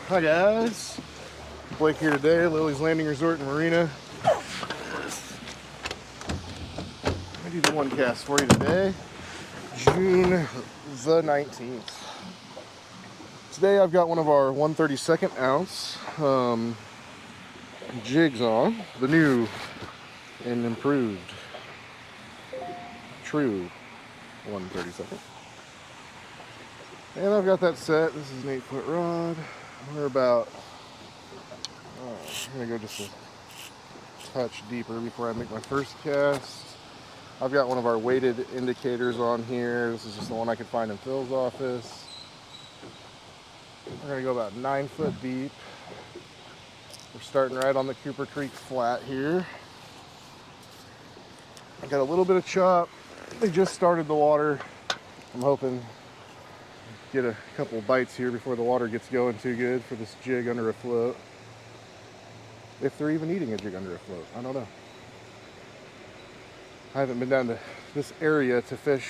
Hi guys, Blake here today, Lilley's Landing Resort in Marina. I do the one cast for you today, June the 19th. Today I've got one of our 1/32 ounce jigs on, the new and improved true 1/32. And I've got that set. This is an 8-foot rod. We're about, I'm going to go just a touch deeper before I make my first cast. I've got one of our weighted indicators on here. This is just the one I could find in Phil's office. We're going to go about 9 foot deep. We're starting right on the Cooper Creek flat here. I got a little bit of chop. They just started the water. I'm hoping get a couple bites here before the water gets going too good for this jig under a float. If they're even eating a jig under a float, I don't know. I haven't been down to this area to fish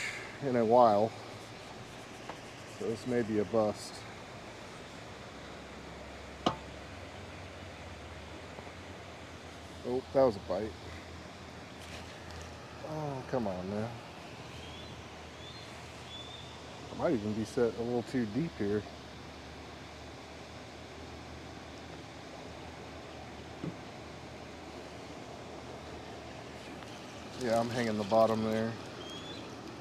in a while, so this may be a bust. Oh, that was a bite. Oh, come on now. Might even be set a little too deep here. Yeah, I'm hanging the bottom there.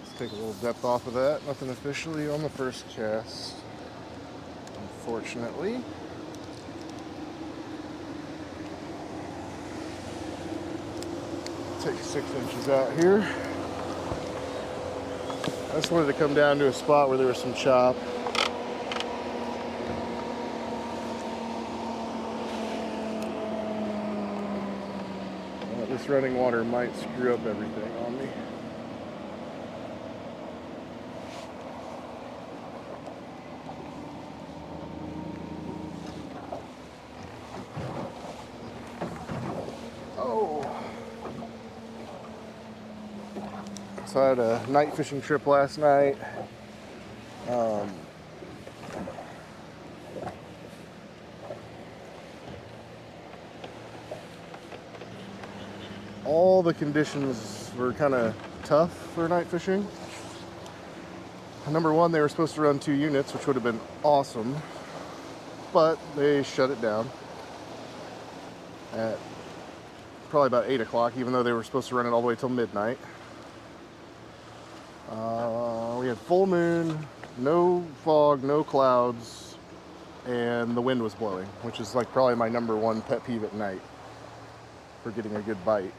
Let's take a little depth off of that. Nothing officially on the first cast, unfortunately. Take 6 inches out here. I just wanted to come down to a spot where there was some chop. This running water might screw up everything on me. Oh. So I had a night fishing trip last night. All the conditions were kind of tough for night fishing. Number one, they were supposed to run 2 units, which would have been awesome, but they shut it down at probably about 8 o'clock, even though they were supposed to run it all the way till midnight. We had full moon, no fog, no clouds, and the wind was blowing, which is like probably my number one pet peeve at night for getting a good bite.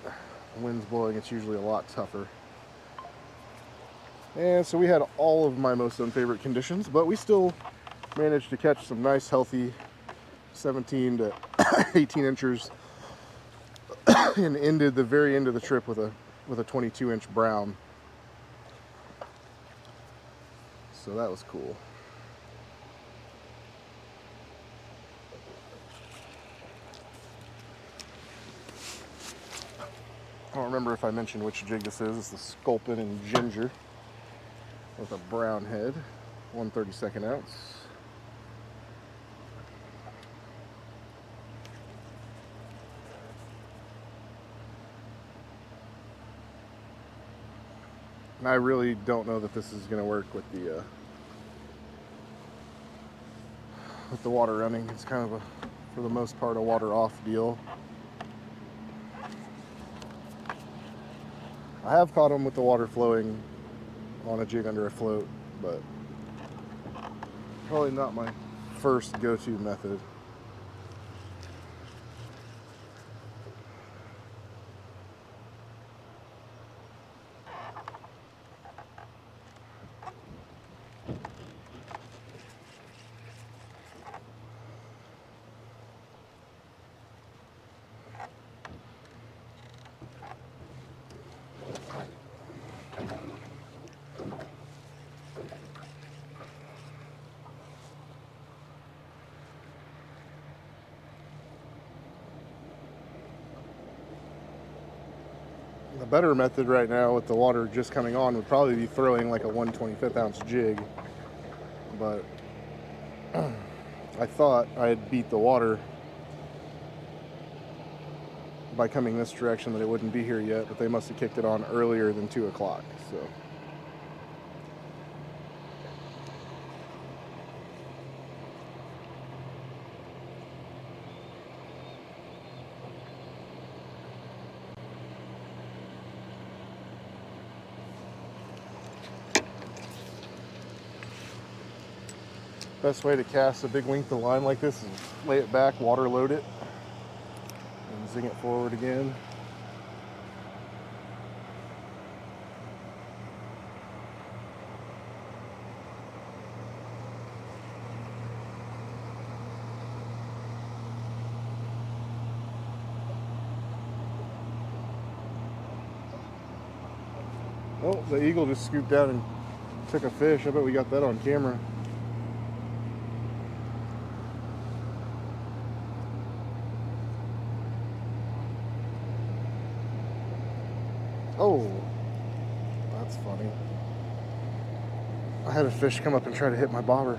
The wind's blowing, it's usually a lot tougher. And so we had all of my most unfavorite conditions, but we still managed to catch some nice, healthy 17 to 18 inchers and ended the very end of the trip with a 22-inch brown. So that was cool. I don't remember if I mentioned which jig this is. It's the Sculpin and Ginger with a brown head, 1/32 ounce. And I really don't know that this is going to work with the water running. It's kind of for the most part, a water off deal. I have caught them with the water flowing on a jig under a float, but probably not my first go-to method. The better method right now with the water just coming on would probably be throwing like a 1/25 ounce jig, but I thought I had beat the water by coming this direction, that it wouldn't be here yet, but they must have kicked it on earlier than 2 o'clock. So best way to cast a big length of line like this is lay it back, water load it, and zing it forward again. Oh, the eagle just scooped down and took a fish. I bet we got that on camera. Oh, that's funny. I had a fish come up and try to hit my bobber.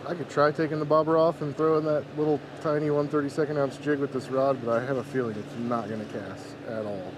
I could try taking the bobber off and throwing that little tiny 1/32 ounce jig with this rod, but I have a feeling it's not going to cast at all.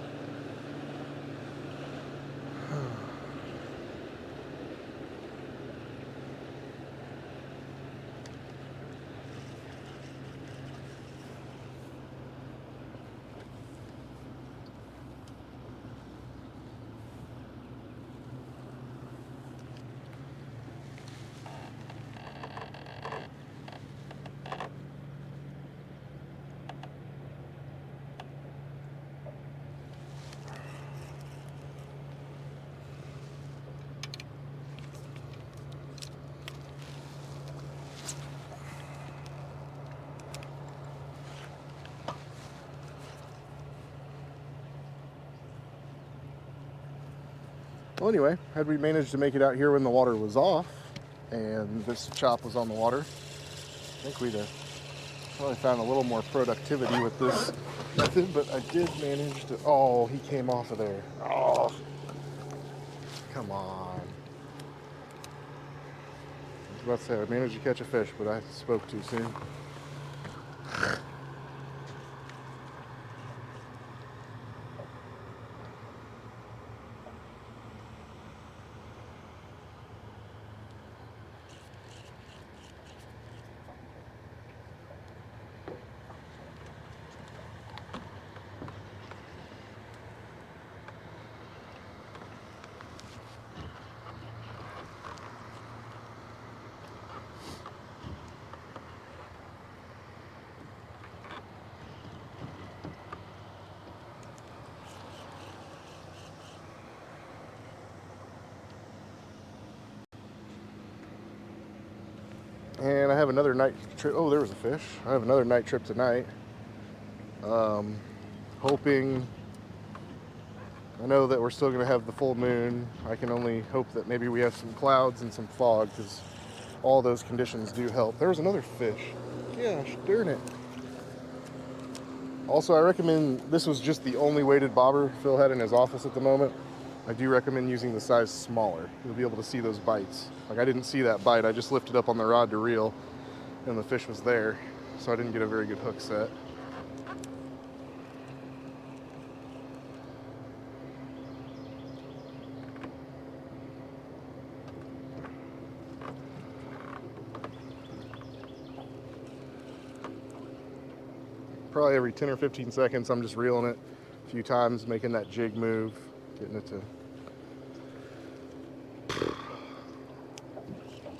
Well, anyway, had we managed to make it out here when the water was off and this chop was on the water, I think we'd have probably found a little more productivity with this method, but I did manage to... Oh, he came off of there. Oh, come on. I was about to say, I managed to catch a fish, but I spoke too soon. And I have another night trip. Oh, there was a fish. I have another night trip tonight. Hoping... I know that we're still going to have the full moon. I can only hope that maybe we have some clouds and some fog, because all those conditions do help. There was another fish. Gosh, darn it. Also, I recommend... This was just the only weighted bobber Phil had in his office at the moment. I do recommend using the size smaller. You'll be able to see those bites. Like, I didn't see that bite. I just lifted up on the rod to reel, and the fish was there, so I didn't get a very good hook set. Probably every 10 or 15 seconds, I'm just reeling it a few times, making that jig move, getting it to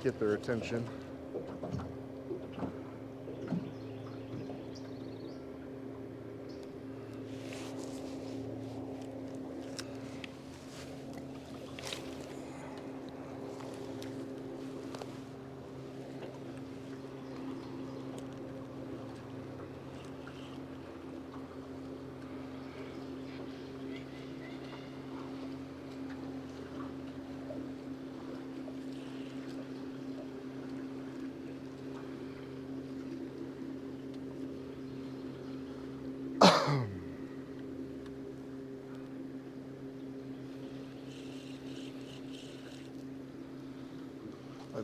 get their attention.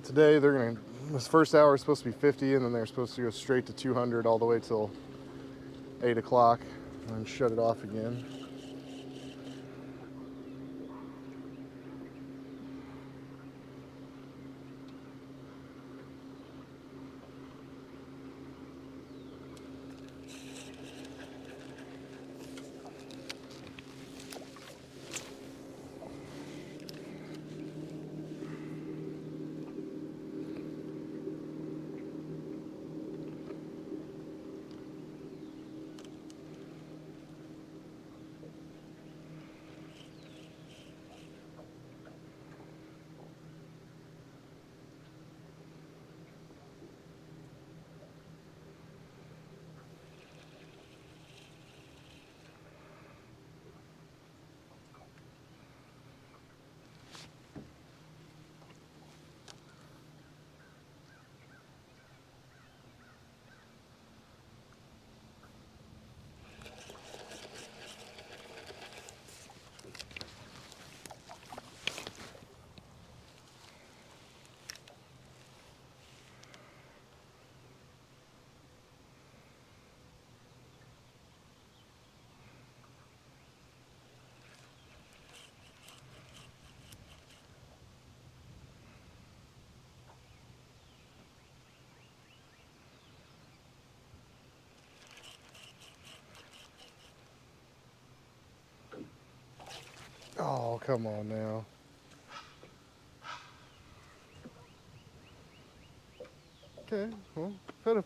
Today they're gonna, this first hour is supposed to be 50, and then they're supposed to go straight to 200 all the way till 8 o'clock and then shut it off again. Oh, come on now. Okay, well, I've had a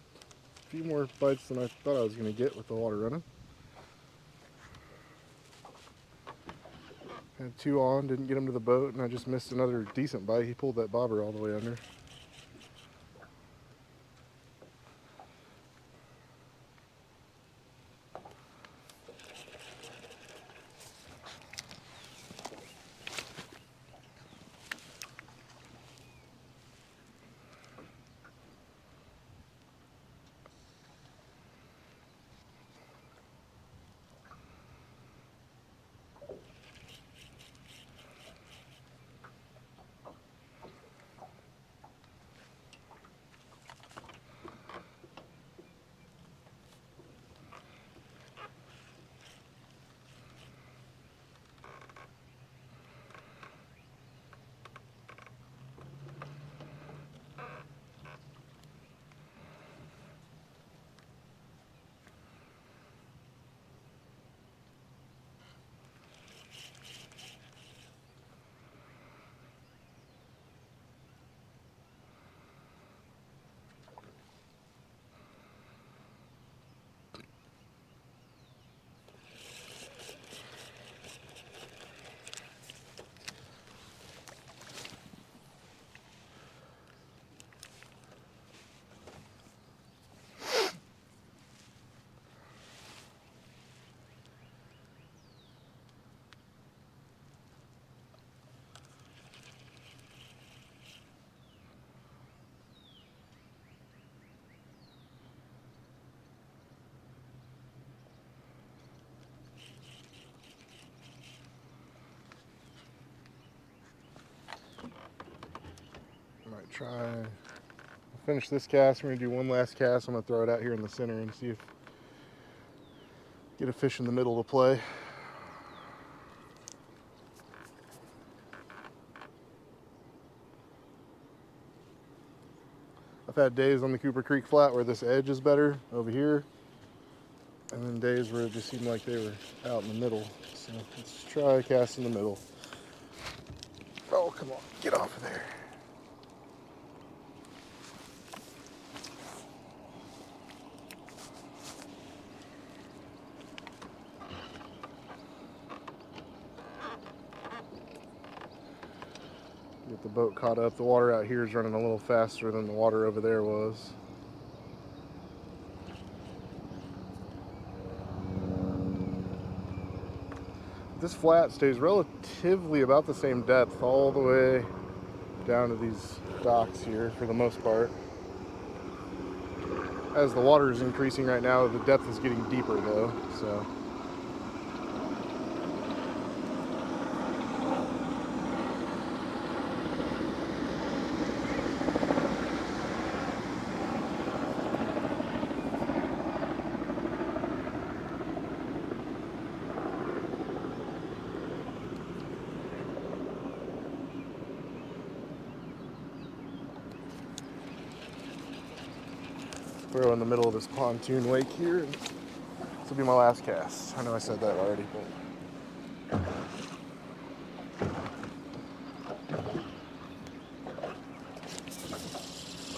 few more bites than I thought I was going to get with the water running. Had 2 on, didn't get him to the boat, and I just missed another decent bite. He pulled that bobber all the way under. Might try, finish this cast. We're going to do one last cast. I'm going to throw it out here in the center and see if get a fish in the middle to play. I've had days on the Cooper Creek Flat where this edge is better over here, and then days where it just seemed like they were out in the middle. So let's try a cast in the middle. Oh, come on, get off of there. Get the boat caught up. The water out here is running a little faster than the water over there was. This flat stays relatively about the same depth all the way down to these docks here for the most part. As the water is increasing right now, the depth is getting deeper though, so. Throw in the middle of this pontoon lake here. And this will be my last cast. I know I said that already, but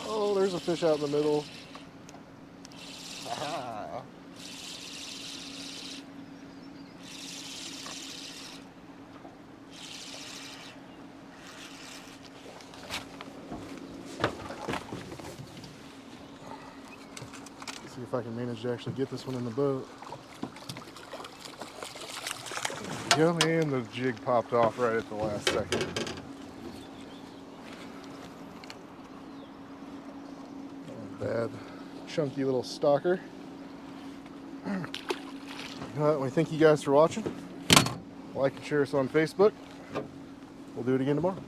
oh, there's a fish out in the middle. See if I can manage to actually get this one in the boat. There we go, and the jig popped off right at the last second. Not bad, chunky little stalker. We thank you guys for watching. Like and share us on Facebook. We'll do it again tomorrow.